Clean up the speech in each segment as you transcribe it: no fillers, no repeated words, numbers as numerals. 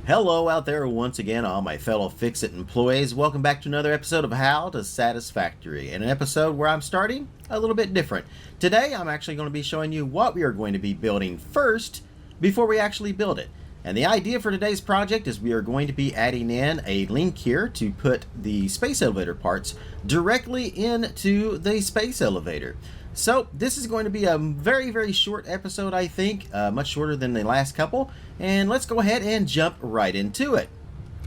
Hello out there once again, all my fellow Fix-It employees. Welcome back to another episode of How to Satisfactory, and an episode where I'm starting a little bit different. Today I'm actually going to be showing you what we are going to be building first before we actually build it. And the idea for today's project is we are going to be adding in a link here to put the space elevator parts directly into the space elevator. So this is going to be a very short episode, I think, much shorter than the last couple, and let's go ahead and jump right into it.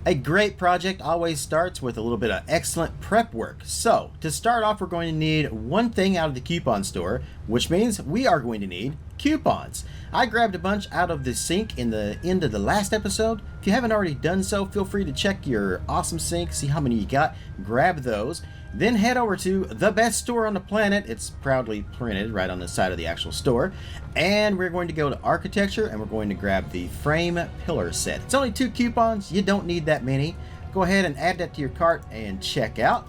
A great project always starts with a little bit of excellent prep work. So to start off, we're going to need one thing out of the coupon store, which means we are going to need coupons. I grabbed a bunch out of the sink in the end of the last episode. If you haven't already done so, feel free to check your awesome sink, see how many you got, grab those. Then head over to the best store on the planet. It's proudly printed right on the side of the actual store. And we're going to go to architecture and we're going to grab the frame pillar set. It's only 2 coupons. You don't need that many. Go ahead and add that to your cart and check out.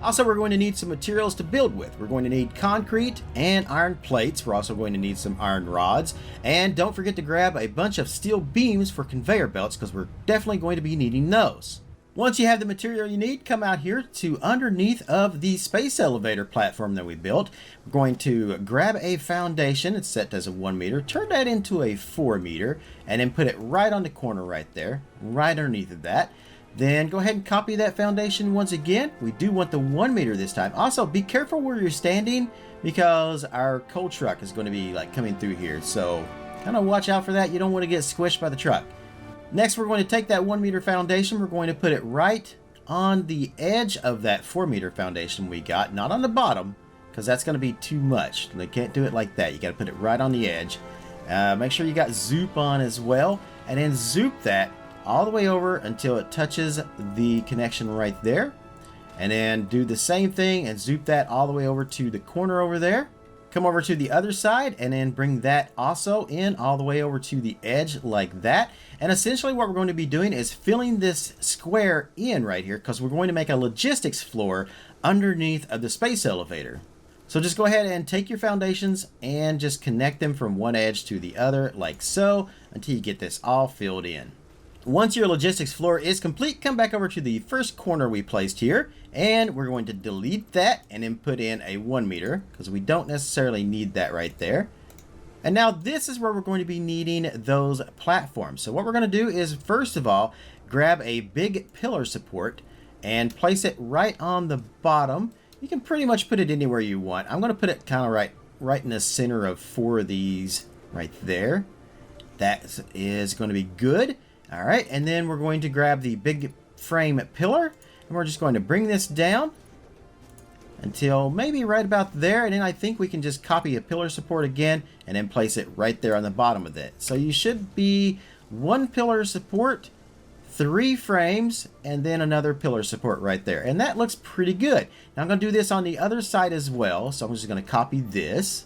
Also, we're going to need some materials to build with. We're going to need concrete and iron plates. We're also going to need some iron rods. And don't forget to grab a bunch of steel beams for conveyor belts because we're definitely going to be needing those. Once you have the material you need, come out here to underneath of the space elevator platform that we built. We're going to grab a foundation. It's set as a 1 meter. Turn that into a 4 meter and then put it right on the corner right there, right underneath of that. Then go ahead and copy that foundation once again. We do want the 1 meter this time. Also, be careful where you're standing because our coal truck is going to be like coming through here. So kind of watch out for that. You don't want to get squished by the truck. Next, we're going to take that 1 meter foundation. We're going to put it right on the edge of that 4 meter foundation we got, not on the bottom, because that's going to be too much. They can't do it like that. You got to put it right on the edge. Make sure you got zoop on as well, and then zoop that all the way over until it touches the connection right there. And then do the same thing and zoop that all the way over to the corner over there. Come over to the other side and then bring that also in all the way over to the edge like that. And essentially what we're going to be doing is filling this square in right here because we're going to make a logistics floor underneath of the space elevator. So just go ahead and take your foundations and just connect them from one edge to the other like so until you get this all filled in. Once your logistics floor is complete, come back over to the first corner we placed here, and we're going to delete that and then put in a 1 meter because we don't necessarily need that right there. And now this is where we're going to be needing those platforms. So what we're going to do is, first of all, grab a big pillar support and place it right on the bottom. You can pretty much put it anywhere you want. I'm going to put it kind of right in the center of 4 of these right there. That is going to be good. All right, and then we're going to grab the big frame pillar, and we're just going to bring this down until maybe right about there, and then I think we can just copy a pillar support again and then place it right there on the bottom of it. So you should be 1 pillar support, 3 frames, and then another pillar support right there. And that looks pretty good. Now I'm going to do this on the other side as well, so I'm just going to copy this.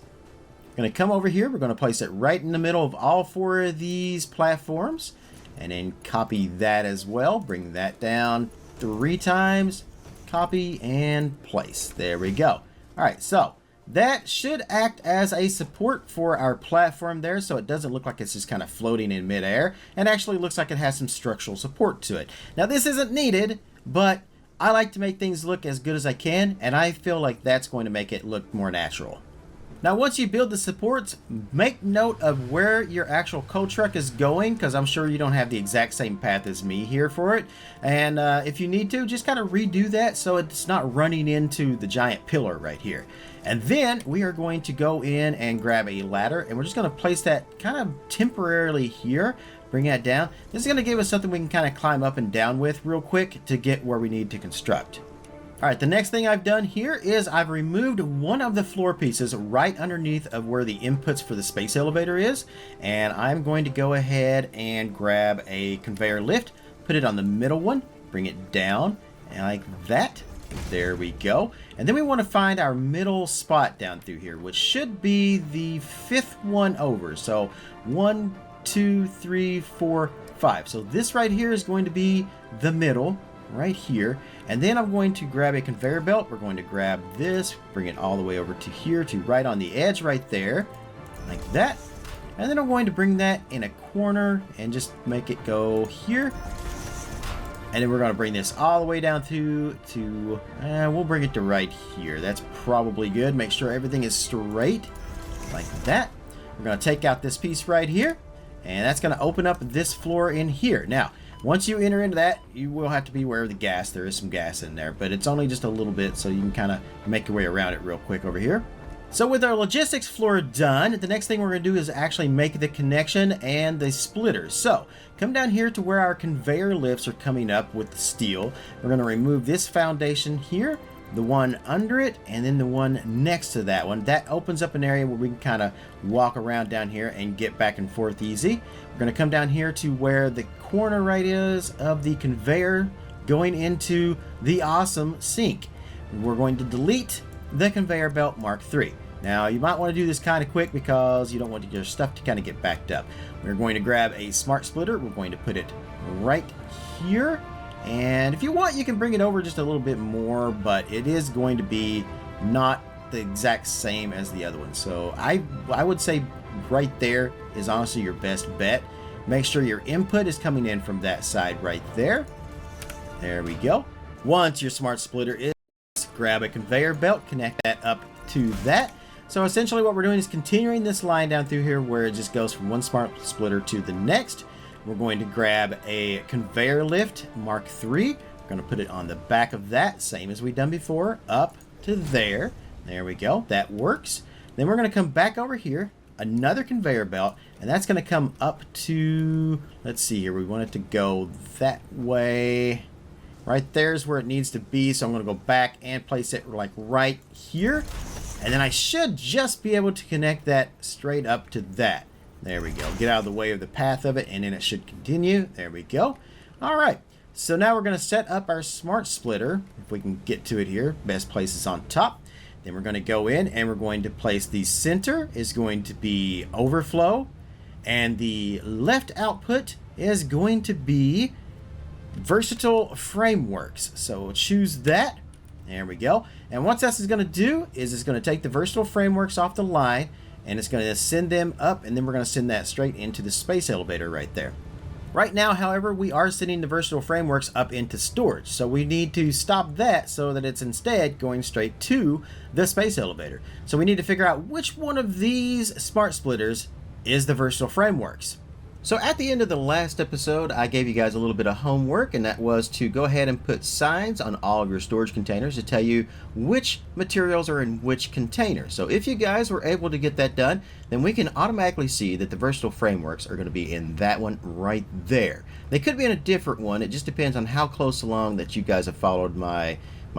I'm going to come over here. We're going to place it right in the middle of all 4 of these platforms. And then copy that as well. Bring that down 3 times. Copy and place. There we go. All right, so that should act as a support for our platform there, so it doesn't look like it's just kind of floating in midair. It actually looks like it has some structural support to it. Now, this isn't needed, but I like to make things look as good as I can, and I feel like that's going to make it look more natural. Now, once you build the supports, make note of where your actual coal truck is going, because I'm sure you don't have the exact same path as me here for it. And if you need to, just kind of redo that so it's not running into the giant pillar right here. And then we are going to go in and grab a ladder, and we're just going to place that kind of temporarily here. Bring that down. This is going to give us something we can kind of climb up and down with real quick to get where we need to construct. All right, the next thing I've done here is I've removed one of the floor pieces right underneath of where the inputs for the space elevator is. And I'm going to go ahead and grab a conveyor lift, put it on the middle one, bring it down like that. There we go. And then we want to find our middle spot down through here, which should be the 5th one over. So 1, 2, 3, 4, 5. So this right here is going to be the middle right here. And then I'm going to grab a conveyor belt. We're going to grab this, bring it all the way over to here to right on the edge right there, like that. And then I'm going to bring that in a corner and just make it go here. And then we're going to bring this all the way down we'll bring it to right here. That's probably good. Make sure everything is straight like that. We're going to take out this piece right here, and that's going to open up this floor in here. Now, once you enter into that, you will have to be aware of the gas. There is some gas in there, but it's only just a little bit, so you can kind of make your way around it real quick over here. So with our logistics floor done, the next thing we're going to do is actually make the connection and the splitters. So come down here to where our conveyor lifts are coming up with the steel. We're going to remove this foundation here, the one under it, and then the one next to that one. That opens up an area where we can kind of walk around down here and get back and forth easy. We're going to come down here to where the corner right is of the conveyor going into the awesome sink. We're going to delete the conveyor belt Mark III. Now, you might want to do this kind of quick because you don't want your stuff to kind of get backed up. We're going to grab a smart splitter. We're going to put it right here. And if you want, you can bring it over just a little bit more, but it is going to be not the exact same as the other one. So I would say right there is honestly your best bet. Make sure your input is coming in from that side right there. There we go. Once your smart splitter is, grab a conveyor belt, connect that up to that. So essentially what we're doing is continuing this line down through here where it just goes from one smart splitter to the next. We're going to grab a conveyor lift Mark III. We're going to put it on the back of that, same as we've done before, up to there. There we go. That works. Then we're going to come back over here, another conveyor belt, and that's going to come up to, let's see here, we want it to go that way. Right there's where it needs to be, so I'm going to go back and place it like right here. And then I should just be able to connect that straight up to that. There we go. Get out of the way of the path of it, and then it should continue. There we go. All right. So now we're going to set up our smart splitter. If we can get to it here. Best place is on top. Then we're going to go in, and we're going to place the center is going to be overflow. And the left output is going to be versatile frameworks. So choose that. There we go. And what this is going to do is it's going to take the versatile frameworks off the line, and it's going to send them up, and then we're going to send that straight into the space elevator right there. Right now, however, we are sending the versatile frameworks up into storage, so we need to stop that so that it's instead going straight to the space elevator. So we need to figure out which one of these smart splitters is the versatile frameworks. So at the end of the last episode, I gave you guys a little bit of homework, and that was to go ahead and put signs on all of your storage containers to tell you which materials are in which container. So if you guys were able to get that done, then we can automatically see that the versatile frameworks are going to be in that one right there. They could be in a different one. It just depends on how close along that you guys have followed my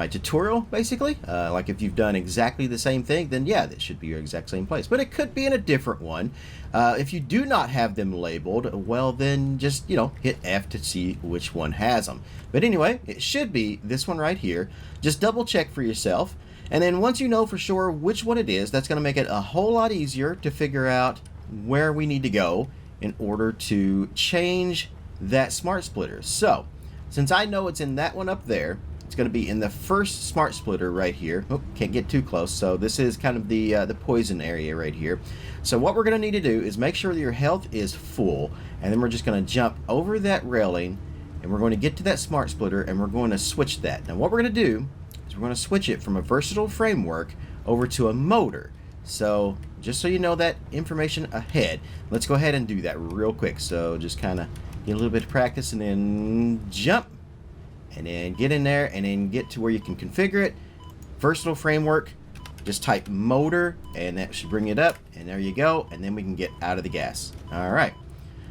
tutorial, basically. Like if you've done exactly the same thing, then yeah, that should be your exact same place. But it could be in a different one. If you do not have them labeled, well then just, hit F to see which one has them. But anyway, it should be this one right here. Just double check for yourself. And then once you know for sure which one it is, that's going to make it a whole lot easier to figure out where we need to go in order to change that smart splitter. So, since I know it's in that one up there, it's going to be in the first smart splitter right here. Oh, can't get too close. So this is kind of the poison area right here. So what we're going to need to do is make sure that your health is full, and then we're just going to jump over that railing, and we're going to get to that smart splitter, and we're going to switch that. Now what we're going to do is we're going to switch it from a versatile framework over to a motor. So just so you know that information ahead, let's go ahead and do that real quick. So just kind of get a little bit of practice, and then jump. And then get in there and then get to where you can configure it. Versatile framework, just type motor, and that should bring it up, and there you go, and then we can get out of the gas. Alright,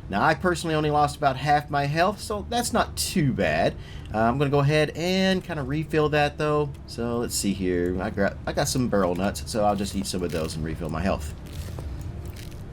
now I personally only lost about half my health, so that's not too bad. I'm going to go ahead and kind of refill that though. So let's see here, I got some barrel nuts, so I'll just eat some of those and refill my health.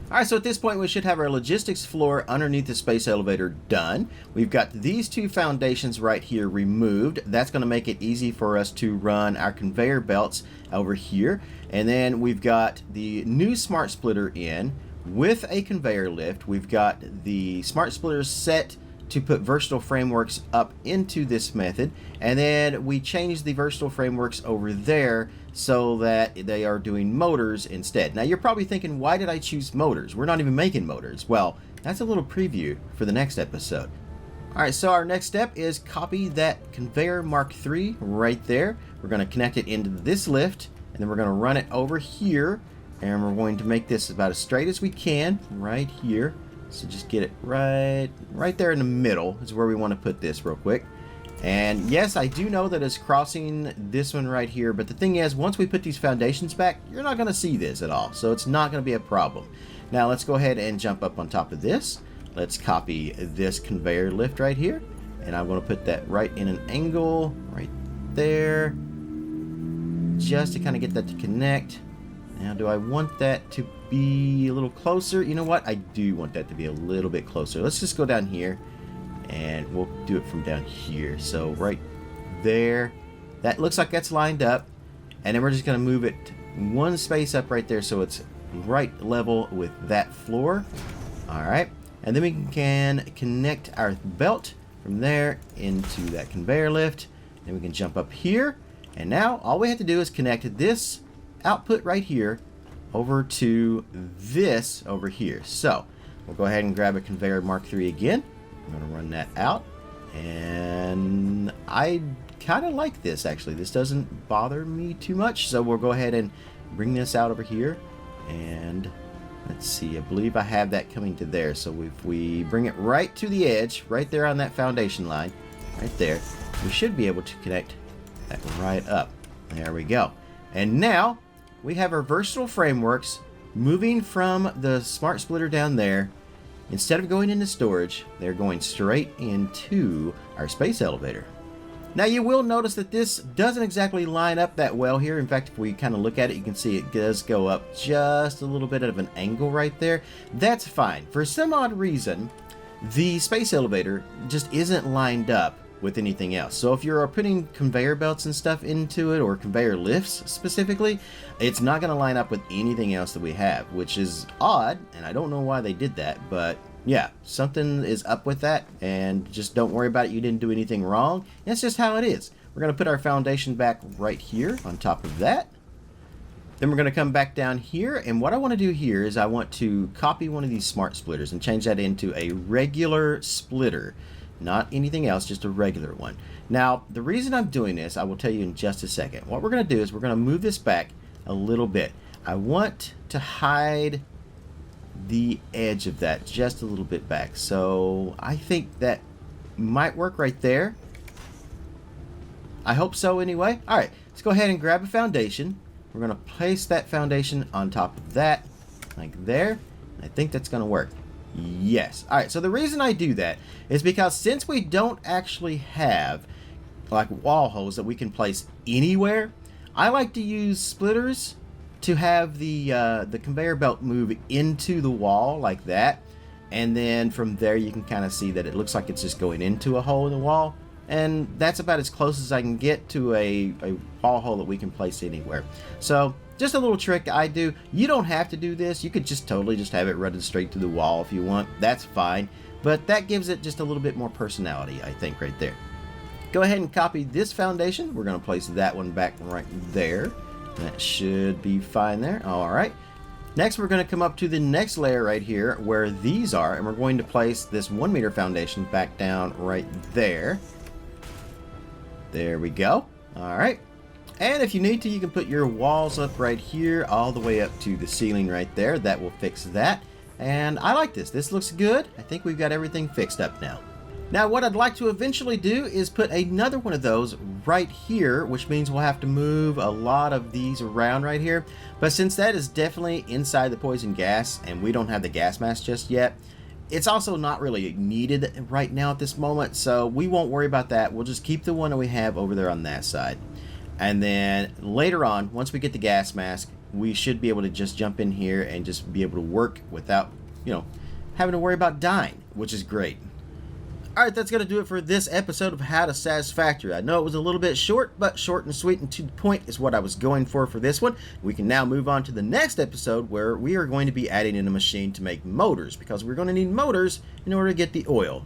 Alright, so at this point we should have our logistics floor underneath the space elevator done. We've got these two foundations right here removed. That's going to make it easy for us to run our conveyor belts over here. And then we've got the new smart splitter in with a conveyor lift. We've got the smart splitters set to put versatile frameworks up into this method, and then we change the versatile frameworks over there so that they are doing motors instead. Now you're probably thinking, why did I choose motors? We're not even making motors. Well, that's a little preview for the next episode. Alright, so our next step is copy that conveyor Mark III right there. We're going to connect it into this lift, and then we're going to run it over here, and we're going to make this about as straight as we can right here. So just get it right there in the middle is where we want to put this real quick. And yes, I do know that it's crossing this one right here, but the thing is, once we put these foundations back, you're not going to see this at all, so it's not going to be a problem. Now let's go ahead and jump up on top of this. Let's copy this conveyor lift right here, and I'm going to put that right in an angle right there, just to kind of get that to connect. Now, do I want that to be a little closer? You know what? I do want that to be a little bit closer. Let's just go down here, and we'll do it from down here. So right there, that looks like that's lined up, and then we're just going to move it one space up right there so it's right level with that floor. All right, and then we can connect our belt from there into that conveyor lift. Then we can jump up here, and now all we have to do is connect this output right here over to this over here. So we'll go ahead and grab a conveyor Mark III again. I'm going to run that out, and I kind of like this actually. This doesn't bother me too much, so we'll go ahead and bring this out over here, and let's see, I believe I have that coming to there. So if we bring it right to the edge right there on that foundation line right there, we should be able to connect that right up. There we go. And now we have our versatile frameworks moving from the smart splitter down there. Instead of going into storage, they're going straight into our space elevator. Now you will notice that this doesn't exactly line up that well here. In fact, if we kind of look at it, you can see it does go up just a little bit of an angle right there. That's fine. For some odd reason, the space elevator just isn't lined up with anything else. So if you're putting conveyor belts and stuff into it, or conveyor lifts specifically, it's not going to line up with anything else that we have, which is odd, and I don't know why they did that, but yeah, something is up with that, and just don't worry about it. You didn't do anything wrong. It's just how it is. We're going to put our foundation back right here on top of that. Then we're going to come back down here, and what I want to do here is I want to copy one of these smart splitters and change that into a regular splitter. Not anything else, just a regular one. Now, the reason I'm doing this, I will tell you in just a second. What we're going to do is we're going to move this back a little bit. I want to hide the edge of that just a little bit back. So I think that might work right there. I hope so anyway. All right, let's go ahead and grab a foundation. We're going to place that foundation on top of that, like there. I think that's going to work. Yes. All right, so the reason I do that is because since we don't actually have like wall holes that we can place anywhere, I like to use splitters to have the conveyor belt move into the wall like that, and then from there you can kind of see that it looks like it's just going into a hole in the wall, and that's about as close as I can get to a wall hole that we can place anywhere. So just a little trick I do. You don't have to do this. You could just totally just have it running straight to the wall if you want. That's fine. But that gives it just a little bit more personality, I think, right there. Go ahead and copy this foundation. We're going to place that one back right there. That should be fine there. All right. Next, we're going to come up to the next layer right here where these are, and we're going to place this 1 meter foundation back down right there. There we go. All right. And if you need to, you can put your walls up right here all the way up to the ceiling right there. That will fix that. And I like this. This looks good. I think we've got everything fixed up now. Now, what I'd like to eventually do is put another one of those right here, which means we'll have to move a lot of these around right here. But since that is definitely inside the poison gas and we don't have the gas mask just yet, it's also not really needed right now at this moment, so we won't worry about that. We'll just keep the one that we have over there on that side. And then later on, once we get the gas mask, we should be able to just jump in here and just be able to work without, having to worry about dying, which is great. Alright, that's going to do it for this episode of How to Satisfactory. I know it was a little bit short, but short and sweet and to the point is what I was going for this one. We can now move on to the next episode where we are going to be adding in a machine to make motors, because we're going to need motors in order to get the oil.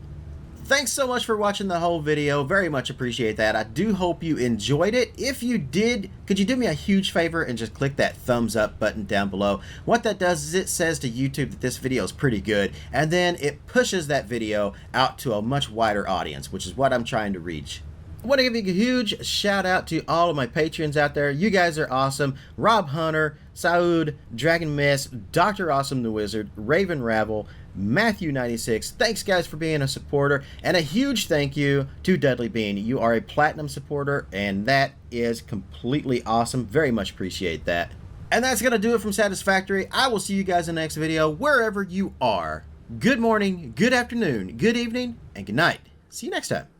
Thanks so much for watching the whole video. Very much appreciate that. I do hope you enjoyed it. If you did, could you do me a huge favor and just click that thumbs up button down below? What that does is it says to YouTube that this video is pretty good, and then it pushes that video out to a much wider audience, which is what I'm trying to reach. I want to give you a huge shout out to all of my patrons out there. You guys are awesome. Rob Hunter, Saud, Dragon Miss, Dr. Awesome the Wizard, Raven Ravel, Matthew 96. Thanks guys for being a supporter, and a huge thank you to Dudley Bean. You are a platinum supporter, and that is completely awesome. Very much appreciate that. And that's gonna do it from Satisfactory. I will see you guys in the next video wherever you are. Good morning, good afternoon, good evening, and good night. See you next time.